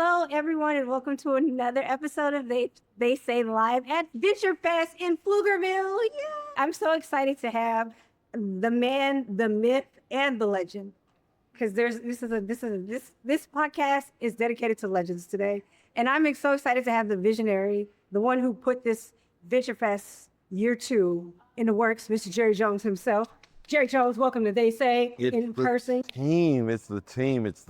Hello, everyone, and welcome to another episode of They Say Live at Venture Pfest in Pflugerville. Yeah. I'm so excited to have the man, the myth, and the legend, because this podcast is dedicated to legends today, and I'm so excited to have the visionary, the one who put this Venture Fest year 2 in the works, Mr. Jerry Jones himself. Jerry Jones, welcome to They Say in person. It's the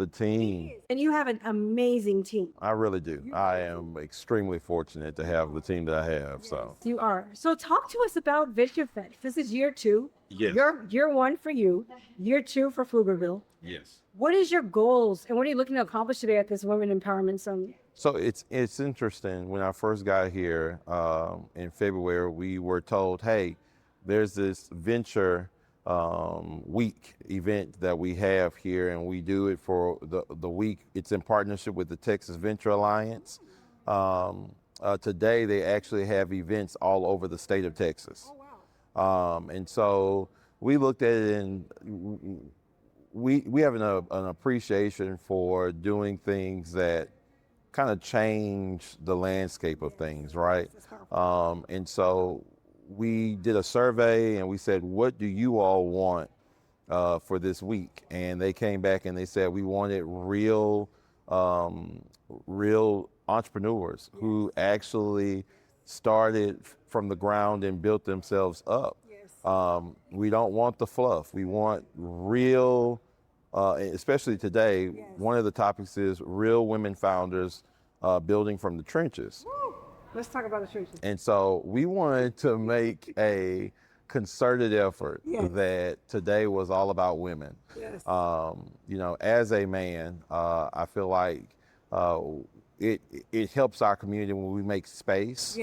team. And you have an amazing team. I really do. I am extremely fortunate to have the team that I have. So You are. So talk to us about Venture Fest. This is year 2. Yes. Year 1 for you, year 2 for Pflugerville. yes. What is your goals and what are you looking to accomplish today at this Women Empowerment Summit? So it's interesting. When I first got here in February, we were told, hey, there's this venture week event that we have here, and we do it for the week. It's in partnership with the Texas Venture Alliance. Today they actually have events all over the state of Texas. And so we looked at it, and we have an appreciation for doing things that kind of change the landscape of things, right? And so we did a survey and we said, what do you all want for this week? And they came back and they said, we wanted real entrepreneurs who actually started from the ground and built themselves up. We don't want the fluff. We want real, especially today, one of the topics is real women founders building from the trenches. Let's talk about the churches. And so we wanted to make a concerted effort that today was all about women. As a man, I feel like it helps our community when we make space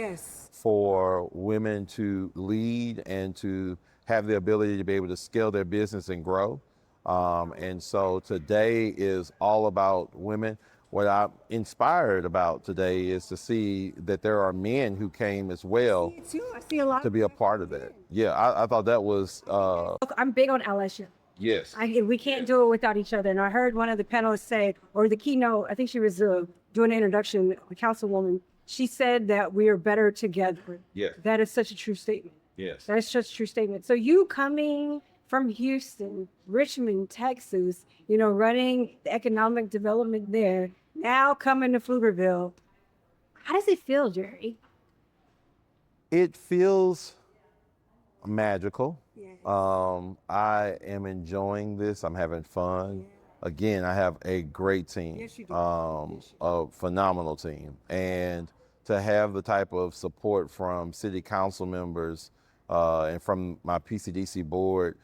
for women to lead and to have the ability to be able to scale their business and grow. And so today is all about women. What I'm inspired about today is to see that there are men who came as well I see a lot to be a part of that. Yeah, I thought that was... I'm big on allyship. Yes. We can't do it without each other. And I heard one of the panelists say, or the keynote, I think she was doing an introduction, a councilwoman, she said that we are better together. Yes. That is such a true statement. Yes. That's such a true statement. So you coming from Houston, Richmond, Texas, running the economic development there, now coming to Pflugerville, how does it feel, Jerry? It feels magical. I am enjoying this. I'm having fun. Again, I have a great team, a phenomenal team. And to have the type of support from city council members and from my PCDC board,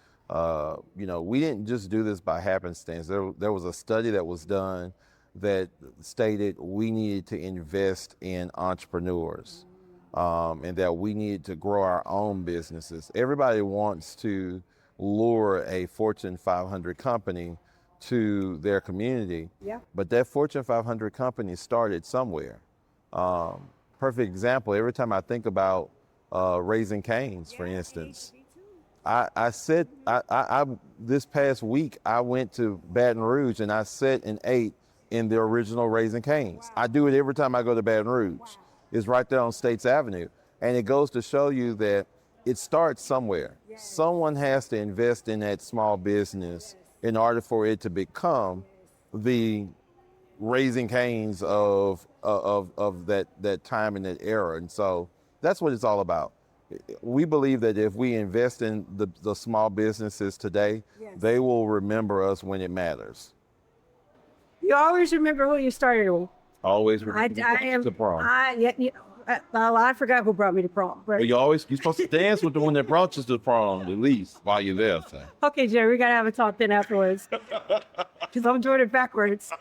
we didn't just do this by happenstance. There was a study that was done that stated we needed to invest in entrepreneurs and that we needed to grow our own businesses. Everybody wants to lure a Fortune 500 company to their community, but that Fortune 500 company started somewhere. Perfect example, every time I think about Raising Cane's, for instance, I this past week, I went to Baton Rouge and I sat and ate in the original Raising Cane's. I do it every time I go to Baton Rouge. It's right there on States Avenue. And it goes to show you that it starts somewhere. Someone has to invest in that small business in order for it to become the Raising Cane's of that time and that era. And so that's what it's all about. We believe that if we invest in the small businesses today, they will remember us when it matters. You always remember who you started with. Always remember the prom. I forgot who brought me to prom. But... You're supposed to dance with the one that brought you to the prom at least while you're there. So. Okay, Jerry, we got to have a talk then afterwards. Because I'm doing it backwards.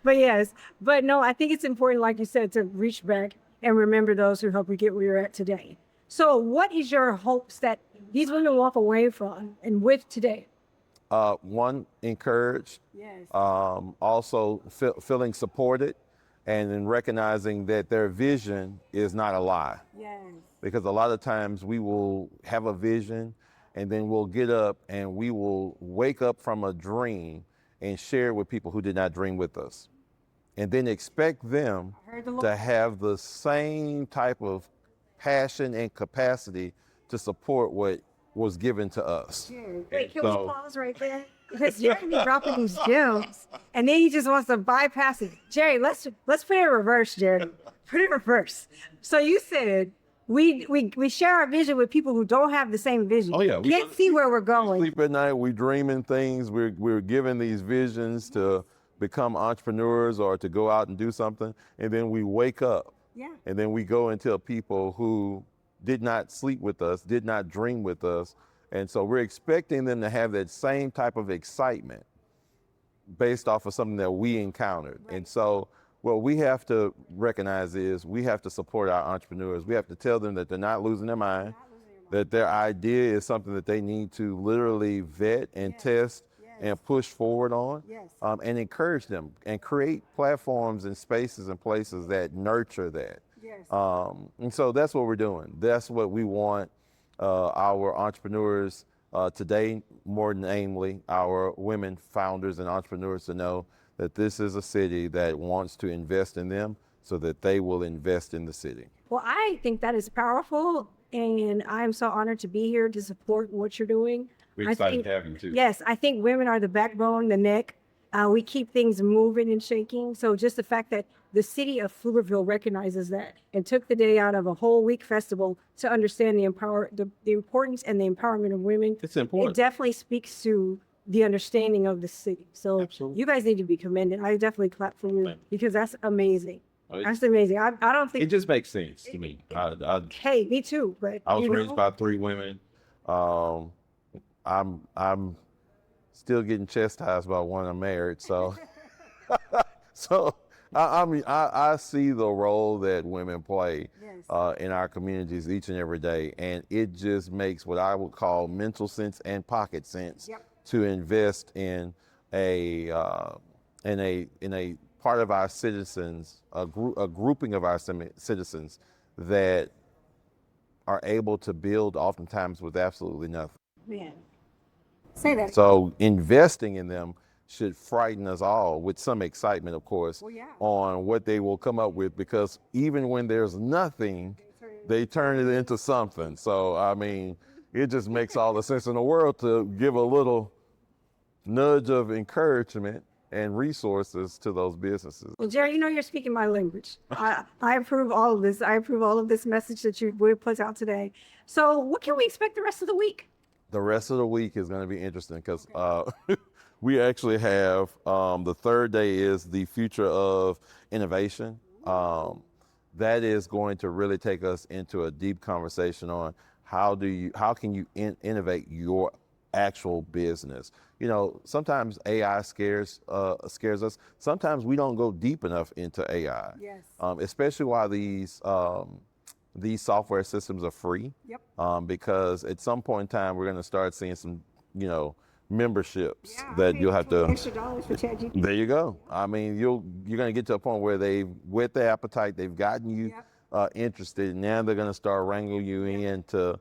But no, I think it's important, like you said, to reach back and remember those who helped you get where you're at today. So what is your hopes that these women walk away from and with today? One, encouraged. Also feeling supported, and then recognizing that their vision is not a lie. Because a lot of times we will have a vision and then we'll get up and we will wake up from a dream and share it with people who did not dream with us. And then expect them to have the same type of passion and capacity to support what was given to us. Wait, can we pause right there? Because Jerry be dropping these gems, and then he just wants to bypass it. Jerry, let's put it in reverse, Jerry. Put it in reverse. So you said we share our vision with people who don't have the same vision. Oh yeah, Can't see where we're going. Sleep at night, we dreaming things. We're given these visions to become entrepreneurs or to go out and do something, and then we wake up. Yeah. And then we go and tell people who did not sleep with us, did not dream with us. And so we're expecting them to have that same type of excitement based off of something that we encountered. Right. And so what we have to recognize is we have to support our entrepreneurs. We have to tell them that they're not losing their mind, that their idea is something that they need to literally vet and test and push forward on, and encourage them and create platforms and spaces and places that nurture that. And so that's what we're doing. That's what we want our entrepreneurs today, more namely our women founders and entrepreneurs, to know that this is a city that wants to invest in them so that they will invest in the city. Well, I think that is powerful, and I'm so honored to be here to support what you're doing. We're excited to have you too. Yes, I think women are the backbone, the neck. We keep things moving and shaking. So just the fact that the city of Pflugerville recognizes that and took the day out of a whole week festival to understand the importance and the empowerment of women. It's important. It definitely speaks to the understanding of the city. So Absolutely. You guys need to be commended. I definitely clap for you because that's amazing. Oh, That's amazing. I don't think it just makes sense to me. Hey, me too. But I was raised by 3 women. I'm still getting chastised by one I'm married. So, I see the role that women play in our communities each and every day, and it just makes what I would call mental sense and pocket sense to invest in a part of our citizens, a grouping of our citizens that are able to build oftentimes with absolutely nothing. Man. Say that. So investing in them should frighten us all with some excitement, of course, on what they will come up with, because even when there's nothing, they turn it into something. So, I mean, it just makes all the sense in the world to give a little nudge of encouragement and resources to those businesses. Well, Jerry, you're speaking my language. I approve all of this. I approve all of this message that you put out today. So what can we expect the rest of the week? The rest of the week is going to be interesting because we actually have the third day is the future of innovation. That is going to really take us into a deep conversation on how can you innovate your actual business. Sometimes AI scares us. Sometimes we don't go deep enough into AI. Yes. Especially while these software systems are free. Because at some point in time we're going to start seeing some, memberships that you'll have to. Extra dollars for ChatGPT. There you go. I mean, you're going to get to a point where they've whet the appetite, they've gotten you interested. Now they're going to start wrangling you in to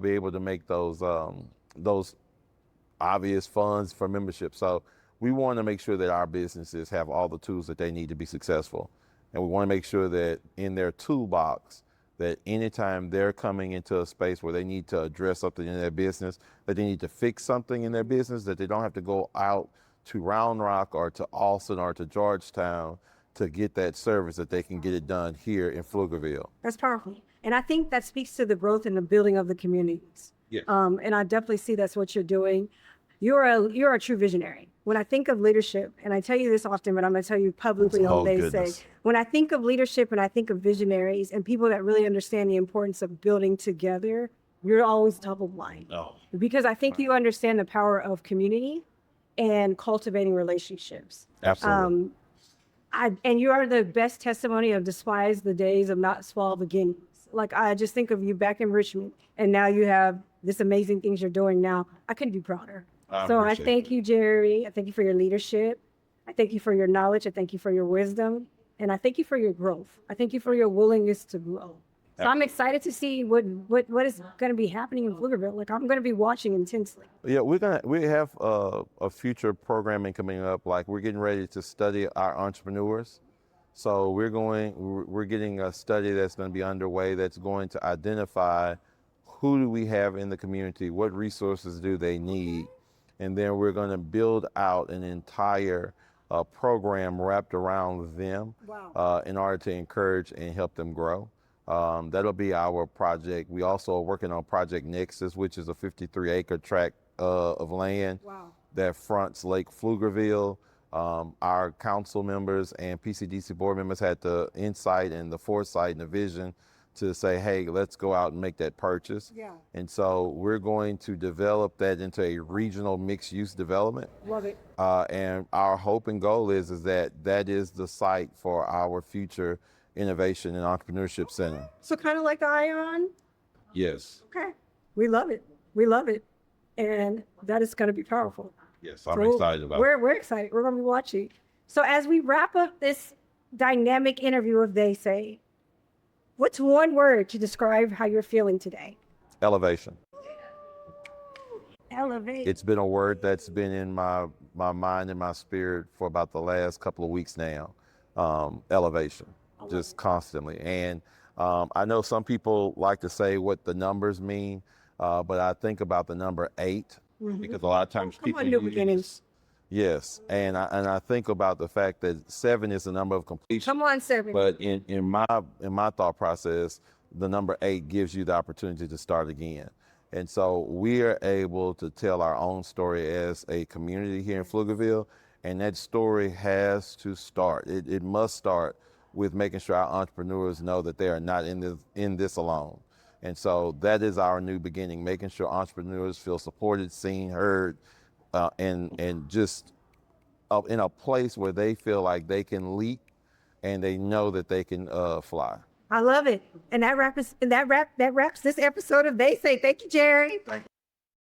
be able to make those obvious funds for membership. So we want to make sure that our businesses have all the tools that they need to be successful, and we want to make sure that in their toolbox, that anytime they're coming into a space where they need to address something in their business, that they need to fix something in their business, that they don't have to go out to Round Rock or to Austin or to Georgetown to get that service, that they can get it done here in Pflugerville. That's powerful. And I think that speaks to the growth and the building of the communities. And I definitely see that's what you're doing. You're a true visionary. When I think of leadership, and I tell you this often, but I'm going to tell you publicly all day, when I think of leadership and I think of visionaries and people that really understand the importance of building together, you're always top of mind. Because I think you understand the power of community and cultivating relationships. Absolutely. And you are the best testimony of despise the days of not small beginnings. Like, I just think of you back in Richmond, and now you have this amazing things you're doing now. I couldn't be prouder. So I thank you, Jerry. I thank you for your leadership. I thank you for your knowledge. I thank you for your wisdom. And I thank you for your growth. I thank you for your willingness to grow. So I'm excited to see what is going to be happening in Pflugerville. Like, I'm going to be watching intensely. Yeah, we have a future programming coming up. Like, we're getting ready to study our entrepreneurs. So we're getting a study that's going to be underway that's going to identify who do we have in the community, what resources do they need, and then we're going to build out an entire program wrapped around them. Wow. In order to encourage and help them grow. That'll be our project. We also are working on Project Nexus, which is a 53-acre tract of land Wow. that fronts Lake Pflugerville. Our council members and PCDC board members had the insight and the foresight and the vision to say, hey, let's go out and make that purchase. Yeah. And so we're going to develop that into a regional mixed-use development. Love it. And our hope and goal is that is the site for our future innovation and entrepreneurship center. So kind of like the Ion. Yes. Okay. We love it. We love it. And that is going to be powerful. Yes, I'm excited about it. We're excited. We're going to be watching. So as we wrap up this dynamic interview of They Say, what's one word to describe how you're feeling today? Elevation. Elevate. It's been a word that's been in my mind and my spirit for about the last couple of weeks now. Elevation, just constantly. And I know some people like to say what the numbers mean, but I think about the number 8 because a lot of times people new beginnings. Yes, and I think about the fact that 7 is the number of completion. Come on, 7. But in my thought process, the number 8 gives you the opportunity to start again. And so we are able to tell our own story as a community here in Pflugerville, and that story has to start. It must start with making sure our entrepreneurs know that they are not in this alone. And so that is our new beginning, making sure entrepreneurs feel supported, seen, heard, and just in a place where they feel like they can leap and they know that they can fly. I love it. And that wraps this episode of They Say. Thank you, Jerry.